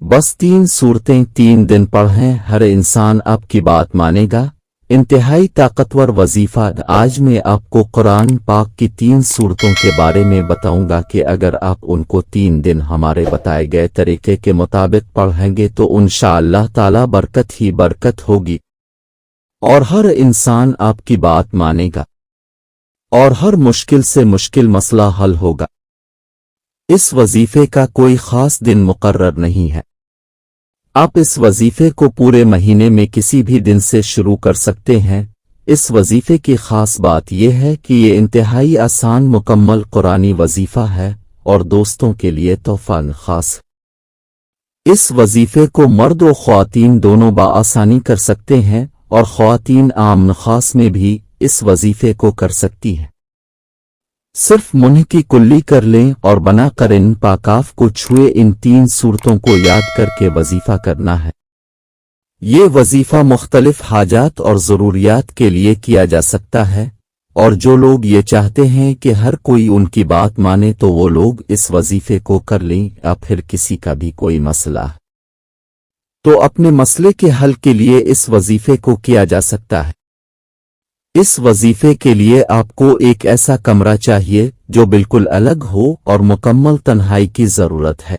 बस 3 सूरतें 3 दिन पढ़ें, हर इंसान आपकी बात मानेगा। इंतहाई ताकतवर वजीफा। आज मैं आपको कुरान पाक की 3 सूरतों के बारे में बताऊंगा कि अगर आप उनको 3 दिन हमारे बताए गए तरीके के मुताबिक पढ़ेंगे तो इंशाअल्लाह ताला बरकत ही बरकत होगी और हर इंसान आपकी बात मानेगा और हर मुश्किल से मुश्किल मसला हल होगा। इस वजीफे का कोई खास दिन मुकर्रर नहीं है। आप इस वजीफे को पूरे महीने में किसी भी दिन से शुरू कर सकते हैं। इस वजीफे की खास बात यह है कि ये इंतहाई आसान मुकम्मल कुरानी वजीफा है और दोस्तों के लिए तोहफा खास। इस वजीफे को मर्द और ख्वातीन दोनों बआसानी कर सकते हैं और ख्वातीन आम खास में भी इस वजीफे को कर सकती हैं। सिर्फ मुंह की कुल्ली कर लें और बना कर इन पाकाफ को छुए इन 3 सूरतों को याद करके वजीफा करना है। ये वजीफा मुख्तलिफ हाजात और ज़रूरियात के लिए किया जा सकता है और जो लोग ये चाहते हैं कि हर कोई उनकी बात माने तो वो लोग इस वजीफे को कर लें। या फिर किसी का भी कोई मसला है तो अपने मसले के हल के लिए इस वजीफे को किया जा सकता है। इस वजीफे के लिए आपको एक ऐसा कमरा चाहिए जो बिल्कुल अलग हो और मुकम्मल तन्हाई की ज़रूरत है।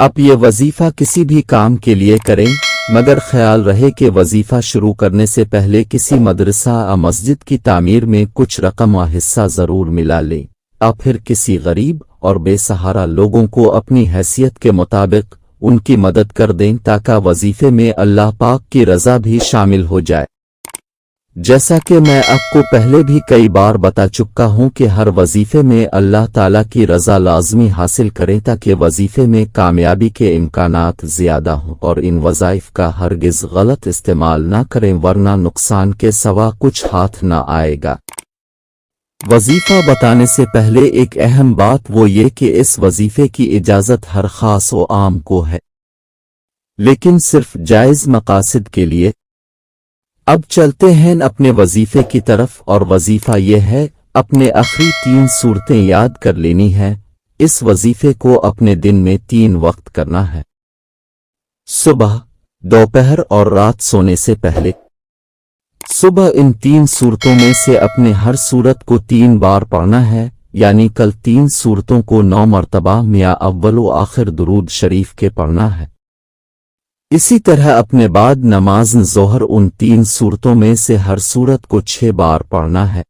आप ये वजीफा किसी भी काम के लिए करें, मगर ख्याल रहे कि वजीफा शुरू करने से पहले किसी मदरसा या मस्जिद की तामीर में कुछ रकम व हिस्सा ज़रूर मिला लें। आप फिर किसी गरीब और बेसहारा लोगों को अपनी हैसियत के मुताबिक उनकी मदद कर दें ताकि वजीफे में अल्लाह पाक की रज़ा भी शामिल हो जाए। जैसा कि मैं आपको पहले भी कई बार बता चुका हूं कि हर वजीफे में अल्लाह ताला की रज़ा लाजमी हासिल करें ताकि वजीफे में कामयाबी के इम्कानात ज़्यादा हों और इन वज़ाइफ का हरगिज़ गलत इस्तेमाल ना करें वरना नुकसान के सवा कुछ हाथ ना आएगा। वजीफा बताने से पहले एक अहम बात वो ये कि इस वजीफे की इजाज़त हर खास व आम को है, लेकिन सिर्फ जायज़ मकासद के लिए। अब चलते हैं अपने वजीफे की तरफ और वजीफा यह है अपने आखिरी 3 सूरतें याद कर लेनी है। इस वजीफे को अपने दिन में 3 वक्त करना है, सुबह, दोपहर और रात सोने से पहले। सुबह इन 3 सूरतों में से अपने हर सूरत को 3 बार पढ़ना है, यानी कल 3 सूरतों को 9 मरतबा मियाँ अव्वल व आखिर दुरूद शरीफ के पढ़ना है। इसी तरह अपने बाद नमाज ज़ोहर उन 3 सूरतों में से हर सूरत को 6 बार पढ़ना है,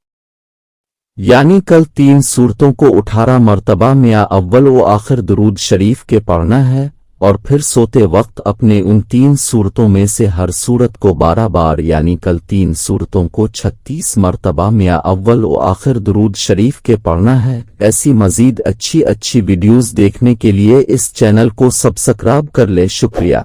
यानी कल 3 सूरतों को 18 मरतबा मियाँ अव्वल व आखिर दुरूद शरीफ के पढ़ना है और फिर सोते वक्त अपने उन 3 सूरतों में से हर सूरत को 12 बार यानी कल 3 सूरतों को 36 मरतबा मियाँ अव्वल व आखिर दुरूद शरीफ के पढ़ना है। ऐसी मजीद अच्छी वीडियोज़ देखने के लिए इस चैनल को सब्सक्राइब कर ले। शुक्रिया।